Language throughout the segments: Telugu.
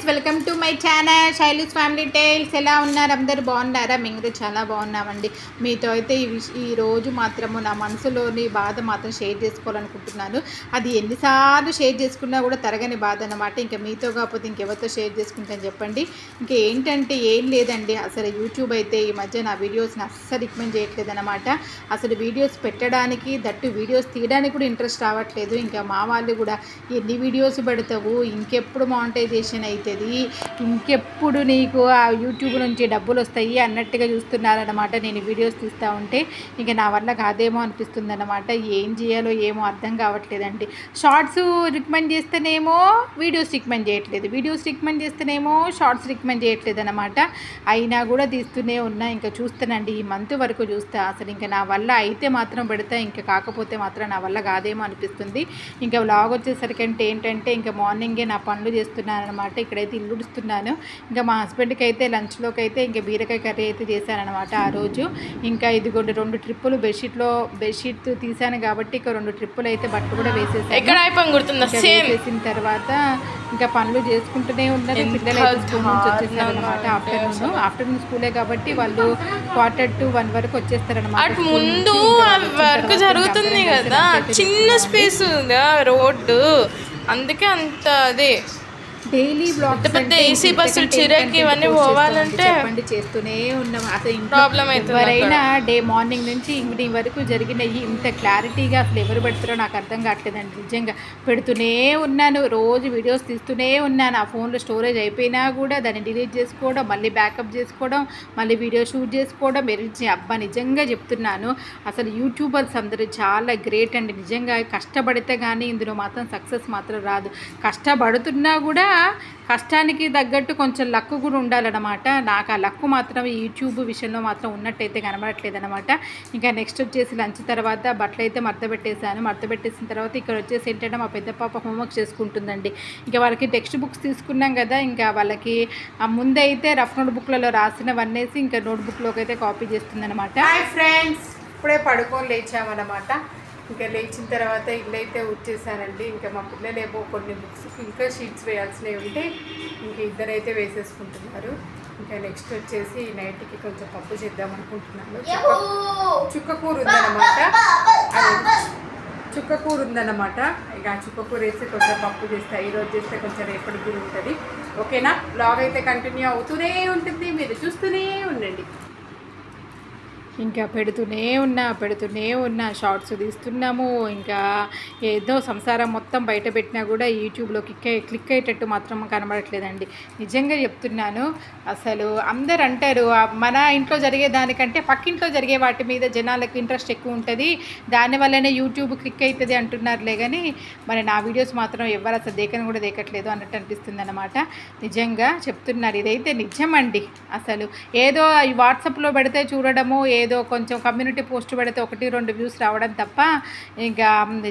Welcome to my channel Shailu's family tales. ఎలా ఉన్నారు అందరు? బాగున్నారా? మేము చాలా బాగున్నామండి. మీతో అయితే ఈ రోజు మాత్రము నా మనసులోని బాధ మాత్రం షేర్ చేసుకోవాలనుకుంటున్నాను. అది ఎన్నిసార్లు షేర్ చేసుకున్నా కూడా తరగని బాధ అన్నమాట. ఇంకా మీతో కాకపోతే ఇంకెవరితో షేర్ చేసుకుంటాను చెప్పండి. ఇంకా ఏంటంటే ఏం లేదండి, అసలు యూట్యూబ్ అయితే ఈ మధ్య నా వీడియోస్ని అస్సలు రికమెండ్ చేయట్లేదు అనమాట. అసలు వీడియోస్ పెట్టడానికి దట్టు వీడియోస్ తీయడానికి కూడా ఇంట్రెస్ట్ రావట్లేదు. ఇంకా మా వాళ్ళు కూడా ఎన్ని వీడియోస్ పెడతావు, ఇంకెప్పుడు మానిటైజేషన్ అవుతుంది, ఇంకెప్పుడు నీకు ఆ యూట్యూబ్ నుంచి డబ్బులు వస్తాయి అన్నట్టుగా చూస్తున్నారనమాట. నేను వీడియోస్ తీస్తూ ఉంటే ఇంకా నా వల్ల కాదేమో అనిపిస్తుంది అనమాట. ఏం చేయాలో ఏమో అర్థం కావట్లేదండి. షార్ట్స్ రికమెండ్ చేస్తేనేమో వీడియోస్ రికమెండ్ చేయట్లేదు, వీడియోస్ రికమెండ్ చేస్తేనేమో షార్ట్స్ రికమెండ్ చేయట్లేదు అనమాట. అయినా కూడా తీస్తూనే ఉన్నా. ఇంకా చూస్తానండి, ఈ మంత్ వరకు చూస్తా. అసలు ఇంకా నా వల్ల అయితే మాత్రం పెడతా, ఇంకా కాకపోతే మాత్రం నా వల్ల కాదేమో అనిపిస్తుంది. ఇంకా వ్లాగ్ వచ్చేసరికి అంటే ఏంటంటే ఇంకా మార్నింగే నా పనులు చేస్తున్నాను అనమాట. ఇక్కడైతే ఇల్లు ఉడుస్తున్నాను. ఇంకా మా హస్బెండ్కి అయితే లంచ్లోకి అయితే ఇంకా బీరకాయ కర్రీ అయితే చేశానమాట ఆ రోజు. ఇంకా ఇదిగోండి 2 ట్రిప్పులు బెడ్షీట్ తీసాను కాబట్టి ఇక 2 ట్రిప్పులు అయితే బట్టలు కూడా వేసేసాను. వేసేసిన తర్వాత ఇంకా పనులు చేసుకుంటూనే ఉన్నారు. పిల్లలు అయితే స్కూల్ నుంచి వచ్చేసారనమాట. ఆఫ్టర్నూన్ స్కూలే కాబట్టి వాళ్ళు 1:45 వరకు వచ్చేస్తారనమాట. ముందు వర్క్ జరుగుతుంది కదా, చిన్న స్పేస్ ఉందా రోడ్డు, అందుకే అంత అదే డైలీ బ్లాగ్స్ పెద్ద ఏసీ బస్సులు చిరాకి ఇవన్నీ పోవాలంటే చెప్పండి చేస్తూనే ఉన్నాం. అసలు ప్రాబ్లం అవుతుంది. ఎవరైనా డే మార్నింగ్ నుంచి ఈవినింగ్ వరకు జరిగినవి ఇంత క్లారిటీగా అసలు ఎవరు పెడతారో నాకు అర్థం కావట్లేదండి. నిజంగా పెడుతూనే ఉన్నాను, రోజు వీడియోస్ తీస్తూనే ఉన్నాను. ఆ ఫోన్లో స్టోరేజ్ అయిపోయినా కూడా దాన్ని డిలీట్ చేసుకోవడం, మళ్ళీ బ్యాకప్ చేసుకోవడం, మళ్ళీ వీడియో షూట్ చేసుకోవడం. అబ్బా నిజంగా చెప్తున్నాను, అసలు యూట్యూబర్స్ అందరూ చాలా గ్రేట్ అండి. నిజంగా కష్టపడితే కానీ ఇందులో మాత్రం సక్సెస్ మాత్రం రాదు. కష్టపడుతున్నా కూడా కష్టానికి తగ్గట్టు కొంచెం లక్ కూడా ఉండాలన్నమాట. నాకు ఆ లక్ మాత్రం ఈ యూట్యూబ్ విషయంలో మాత్రం ఉన్నట్టయితే కనబడట్లేదు అనమాట. ఇంకా నెక్స్ట్ వచ్చేసి లంచ్ తర్వాత బట్టలు అయితే మడత పెట్టేసిన తర్వాత ఇక్కడ వచ్చేసి ఏంటంటే మా పెద్ద పాప హోంవర్క్ చేసుకుంటుందండి. ఇంకా వాళ్ళకి టెక్స్ట్ బుక్స్ తీసుకున్నాం కదా, ఇంకా వాళ్ళకి ముందైతే రఫ్ నోట్ బుక్లలో రాసినవన్నేసి ఇంకా నోట్బుక్లోకి అయితే కాపీ చేస్తుందన్నమాట. హాయ్ ఫ్రెండ్స్, ఇప్పుడే పడుకొని లేచామన్నమాట. ఇంకా లేచిన తర్వాత ఇల్లు అయితే వచ్చేసానండి. ఇంకా మా పిల్లలేమో కొన్ని బుక్స్ ఇంకా షీట్స్ వేయాల్సినవి ఉంటే ఇంకా ఇద్దరైతే వేసేసుకుంటున్నారు. ఇంకా నెక్స్ట్ వచ్చేసి నైట్కి కొంచెం పప్పు చేద్దాం అనుకుంటున్నాను. చుక్కకూర ఉందన్నమాట, చుక్కకూర ఉందన్నమాట. ఇక చుక్కకూర వేసి కొంచెం పప్పు చేస్తా. ఈరోజు చేస్తే కొంచెం రేపటి కూడా ఉంటుంది. ఓకేనా? బ్లాగ్ అయితే కంటిన్యూ అవుతూనే ఉంటుంది, మీరు చూస్తూనే ఉండండి. ఇంకా పెడుతూనే ఉన్నా షార్ట్స్ తీస్తున్నాము. ఇంకా ఏదో సంసారం మొత్తం బయట పెట్టినా కూడా యూట్యూబ్లో క్లిక్ అయ్యేటట్టు మాత్రం కనబడట్లేదండి. నిజంగా చెప్తున్నాను. అసలు అందరు అంటారు మన ఇంట్లో జరిగే దానికంటే పక్కింట్లో జరిగే వాటి మీద జనాలకు ఇంట్రెస్ట్ ఎక్కువ ఉంటుంది, దానివల్లనే యూట్యూబ్ క్లిక్ అవుతుంది అంటున్నారులే. కానీ మరి నా వీడియోస్ మాత్రం ఎవరు అసలు దేకని కూడా దేకట్లేదు అన్నట్టు అనిపిస్తుంది అనమాట. నిజంగా చెప్తున్నారు, ఇదైతే నిజమండి. అసలు ఏదో ఈ వాట్సాప్లో పెడితే చూడడము, ఏదో కొంచెం కమ్యూనిటీ పోస్ట్ పెడితే 1-2 వ్యూస్ రావడం తప్ప ఇంకా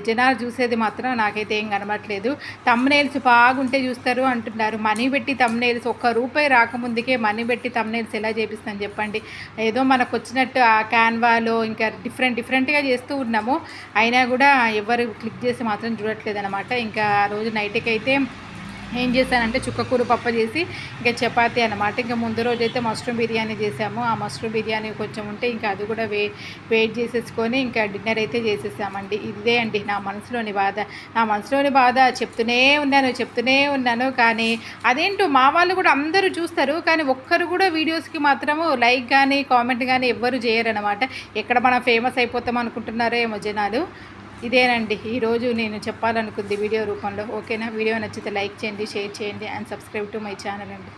జనాలు చూసేది మాత్రం నాకైతే ఏం కనబడట్లేదు. తమ్నెయిల్స్ బాగుంటే చూస్తారు అంటున్నారు. మనీ పెట్టి తమ్నెయిల్స్ ₹1 రాకముందుకే మనీ పెట్టి తమ్నెయిల్స్ ఎలా చేపిస్తాను చెప్పండి? ఏదో మనకు వచ్చినట్టు ఆ క్యాన్వాలో ఇంకా డిఫరెంట్గా చేస్తూ ఉన్నాము. అయినా కూడా ఎవరు క్లిక్ చేసి మాత్రం చూడట్లేదు అనమాట. ఇంకా ఆ రోజు నైట్కి అయితే ఏం చేశానంటే చుక్కకూర పప్పు చేసి ఇంకా చపాతీ అనమాట. ఇంకా ముందు రోజు అయితే మష్రూమ్ బిర్యానీ చేసాము. ఆ మష్రూమ్ బిర్యానీ కొంచెం ఉంటే ఇంకా అది కూడా వెయిట్ చేసేసుకొని ఇంకా డిన్నర్ అయితే చేసేసామండి. ఇదే అండి నా మనసులోని బాధ. చెప్తూనే ఉన్నాను కానీ అదేంటో మా వాళ్ళు కూడా అందరూ చూస్తారు, కానీ ఒక్కరు కూడా వీడియోస్కి మాత్రము లైక్ కానీ కామెంట్ కానీ ఎవ్వరు చేయరనమాట. ఎక్కడ మనం ఫేమస్ అయిపోతాం అనుకుంటున్నారో ఏమో జనాలు. ఇదేనండి ఈరోజు నేను చెప్పాలనుకుంది వీడియో రూపంలో. ఓకేనా? వీడియో నచ్చితే లైక్ చేయండి, షేర్ చేయండి and subscribe to my channel అండి.